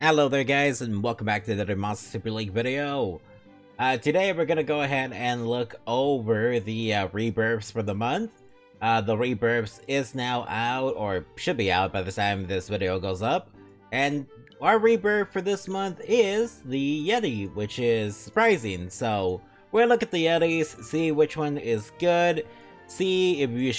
Hello there guys, and welcome back to another Monster Super League video. Today we're gonna go ahead and look over the rebirths for the month. The rebirths is now out, or should be out by the time this video goes up. And our rebirth for this month is the Yeti, which is surprising. So we're gonna look at the Yetis, see which one is good, see if you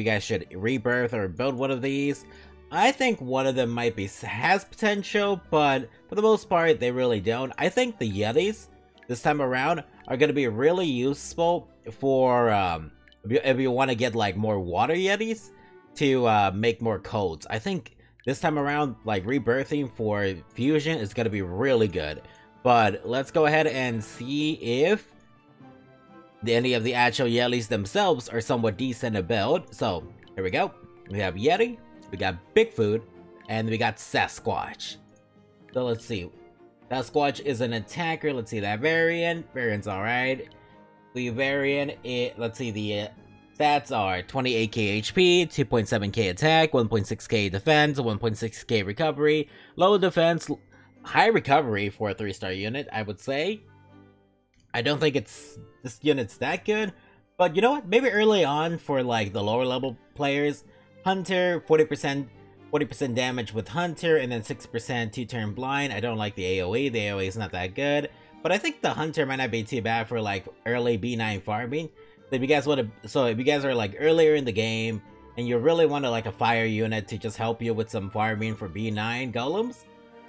guys should rebirth or build one of these. I think one of them might has potential, but for the most part, they really don't. I think the Yetis, this time around, are going to be really useful for, if you want to get, like, more water Yetis to, make more codes. I think this time around, like, rebirthing for Fusion is going to be really good. But let's go ahead and see if any of the actual Yetis themselves are somewhat decent to build. So, here we go. We have Yeti. We got Bigfoot, and we got Sasquatch. So let's see. Sasquatch is an attacker. Let's see that variant. Variant's alright. The variant, let's see, the stats are 28k HP, 2.7k attack, 1.6k defense, 1.6k recovery, low defense, high recovery for a 3-star unit, I would say. I don't think this unit's that good, but you know what? Maybe early on for like the lower level players, Hunter, 40% damage with Hunter, and then 6% 2-turn blind. I don't like the AoE. The AoE is not that good. But I think the Hunter might not be too bad for like early B9 farming. If you guys if you guys are like earlier in the game and you really want like a fire unit to just help you with some farming for B9 golems,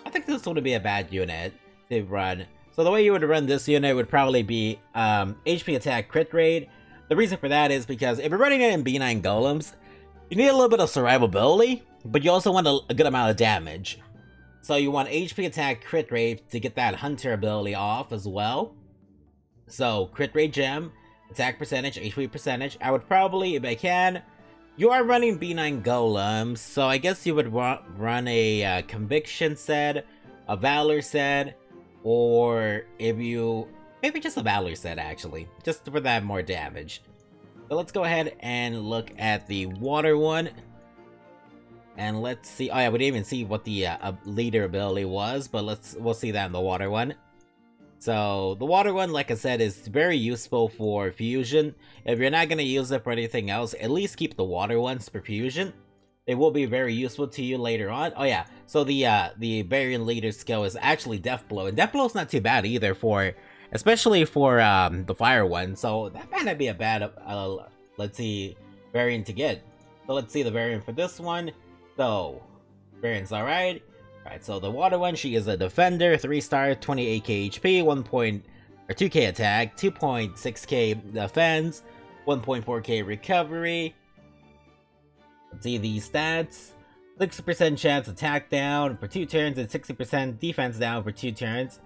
I think this would be a bad unit to run. So the way you would run this unit would probably be HP attack crit rate. The reason for that is because if you're running it in B9 golems, you need a little bit of survivability, but you also want a good amount of damage. So you want HP attack crit rate to get that Hunter ability off as well. So crit rate gem, attack percentage, HP percentage. I would probably, if I can, you are running B9 golems, so I guess you would run a conviction set, a valor set, or maybe just a valor set actually, just for that more damage. So let's go ahead and look at the water one. And let's see. Oh yeah, we didn't even see what the leader ability was, but we'll see that in the water one. So the water one, like I said, is very useful for fusion. If you're not gonna use it for anything else, at least keep the water ones for fusion. They will be very useful to you later on. Oh yeah, so the variant leader skill is actually Death Blow, and Death Blow is not too bad either especially for the fire one, so that might not be a bad, let's see, variant to get. So let's see the variant for this one. So, variant's alright. Alright, so the water one, she is a defender, 3-star, 28k HP, 2k attack, 2.6k defense, 1.4k recovery. Let's see these stats. 60% chance attack down for 2 turns and 60% defense down for 2 turns.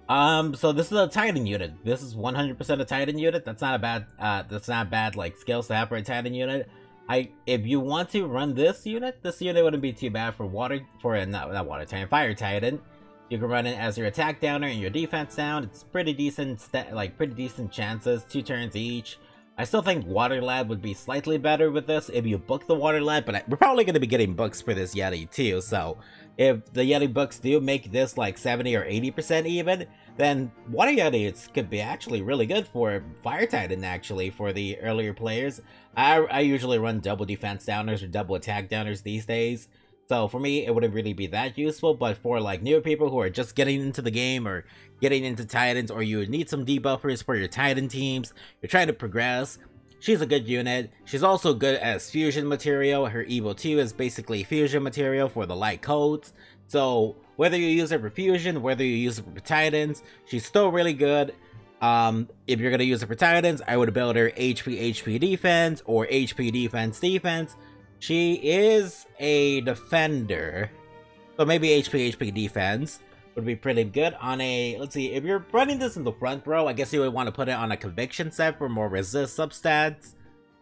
So this is a Titan unit. This is 100% a Titan unit. That's not a bad like skills to have for a Titan unit. If you want to run this unit wouldn't be too bad for not water Titan, fire Titan. You can run it as your attack downer and your defense down. It's pretty decent pretty decent chances, 2 turns each. I still think Water Lad would be slightly better with this if you book the Water Lad, but we're probably going to be getting books for this Yeti too, so if the Yeti books do make this like 70 or 80% even, then Water Yeti could be actually really good for Fire Titan actually for the earlier players. I usually run double defense downers or double attack downers these days. So for me, it wouldn't really be that useful, but for like newer people who are just getting into the game or getting into Titans, or you need some debuffers for your Titan teams, you're trying to progress, she's a good unit. She's also good as fusion material. Her Evo 2 is basically fusion material for the light codes. So whether you use her for fusion, whether you use her for Titans, she's still really good. If you're going to use it for Titans, I would build her HP defense or HP defense. She is a defender, so maybe HP defense would be pretty good on a, let's see, if you're running this in the front row, I guess you would want to put it on a conviction set for more resist substats,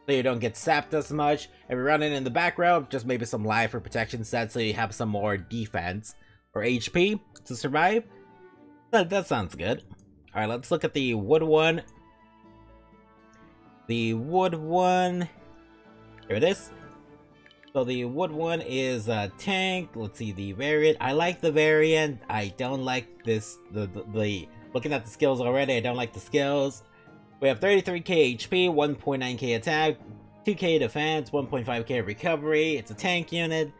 so you don't get sapped as much. If you're running in the back row, just maybe some life or protection sets so you have some more defense or HP to survive. That sounds good. Alright, let's look at the wood one. The wood one, here it is. So the wood one is a tank. Let's see the variant. I like the variant. I don't like this, the looking at the skills already, I don't like the skills. We have 33k HP, 1.9k attack, 2k defense, 1.5k recovery. It's a tank unit.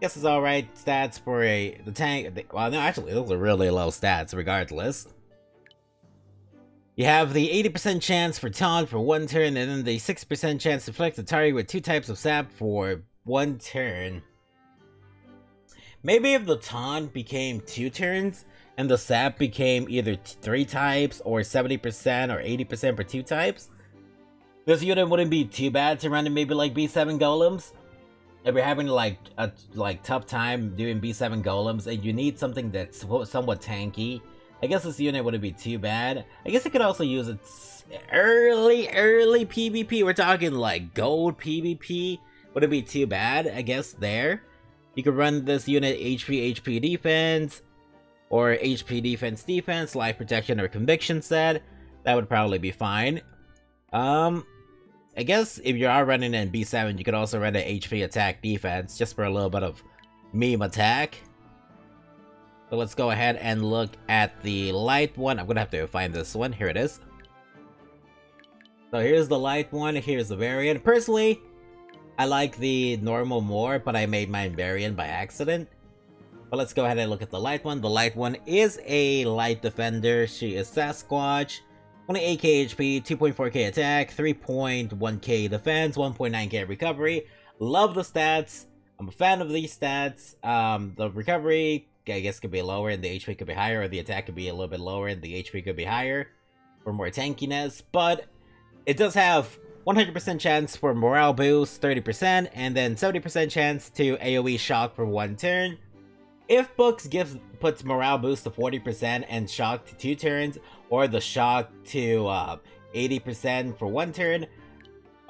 Guess it's alright stats for the tank. Well, no, actually, those are really low stats regardless. You have the 80% chance for taunt for 1 turn, and then the 6% chance to flick the target with 2 types of sap for 1 turn. Maybe if the taunt became 2 turns, and the sap became either 3 types, or 70% or 80% for 2 types, this unit wouldn't be too bad to run in maybe like B7 golems. If you're having like a tough time doing B7 golems, and you need something that's somewhat tanky, I guess this unit wouldn't be too bad. I guess you could also use its early PvP. We're talking like gold PvP. Wouldn't be too bad, I guess, there. You could run this unit HP defense, or HP defense, life protection, or conviction set. That would probably be fine. I guess if you are running in B7, you could also run an HP attack defense, just for a little bit of meme attack. So let's go ahead and look at the light one. I'm gonna have to find this one. Here it is. So here's the light one, here's the variant. Personally, I like the normal more, but I made mine variant by accident. But let's go ahead and look at the light one. The light one is a light defender. She is Sasquatch. 28k HP, 2.4k attack, 3.1k defense, 1.9k recovery. Love the stats. I'm a fan of these stats. The recovery, I guess, could be lower and the HP could be higher, or the attack could be a little bit lower and the HP could be higher for more tankiness. But it does have 100% chance for morale boost, 30%, and then 70% chance to AoE shock for 1 turn. If books puts morale boost to 40% and shock to 2 turns, or the shock to 80% for 1 turn.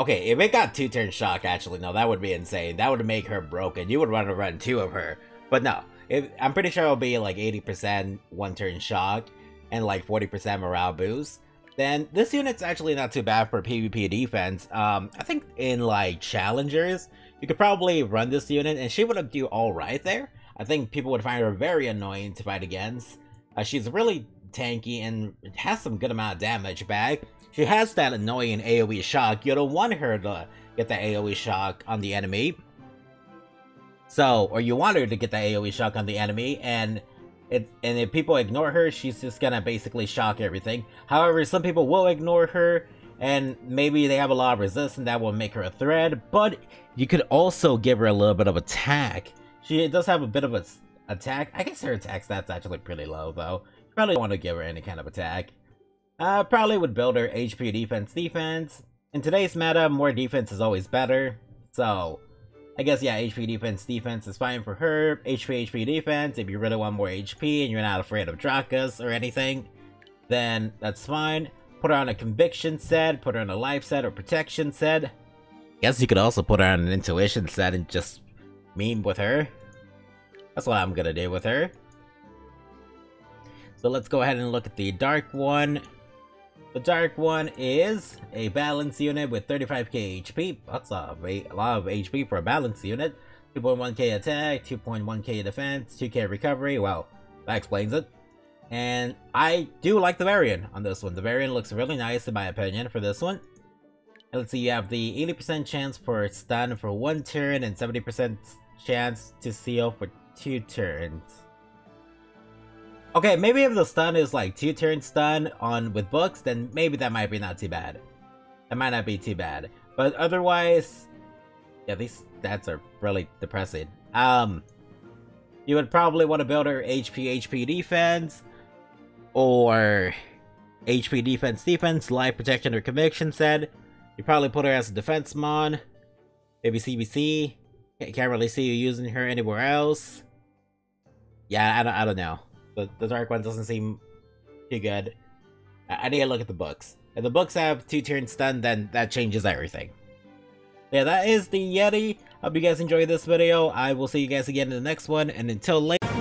Okay, if it got 2 turn shock, actually, no, that would be insane. That would make her broken. You would want to run 2 of her. But no, I'm pretty sure it'll be like 80% 1 turn shock and like 40% morale boost. Then this unit's actually not too bad for PvP defense. I think in like challengers, you could probably run this unit and she would do alright there. I think people would find her very annoying to fight against. She's really tanky and has some good amount of damage back. She has that annoying AoE shock. You don't want her to get the AoE shock on the enemy. So, or you want her to get the AoE shock on the enemy, and if people ignore her, she's just gonna basically shock everything. However, some people will ignore her, and maybe they have a lot of resistance that will make her a threat, but you could also give her a little bit of attack. She does have a bit of a attack. I guess her attack stat's actually pretty low, though. You probably want to give her any kind of attack. Probably would build her HP defense. In today's meta, more defense is always better. So, I guess, yeah, HP defense is fine for her. HP defense, if you really want more HP and you're not afraid of Drakas or anything, then that's fine. Put her on a conviction set, put her on a life set or protection set. Guess you could also put her on an intuition set and just meme with her. That's what I'm gonna do with her. So let's go ahead and look at the dark one. The dark one is a balance unit with 35k HP. That's a lot of HP for a balance unit. 2.1k attack, 2.1k defense, 2k recovery. Well, that explains it. And I do like the variant on this one. The variant looks really nice in my opinion for this one. And let's see, you have the 80% chance for stun for 1 turn and 70% chance to seal for 2 turns. Okay, maybe if the stun is like 2 turn stun with books, then maybe that might be not too bad. That might not be too bad. But otherwise, yeah, these stats are really depressing. You would probably want to build her HP defense, or HP defense, life protection or conviction set. You probably put her as a defense mon, maybe CBC. Can't really see you using her anywhere else. Yeah, I don't know. The dark one doesn't seem too good. I need to look at the books. If the books have 2 turn stun, then that changes everything. Yeah, that is the Yeti. Hope you guys enjoyed this video. I will see you guys again in the next one, and until later.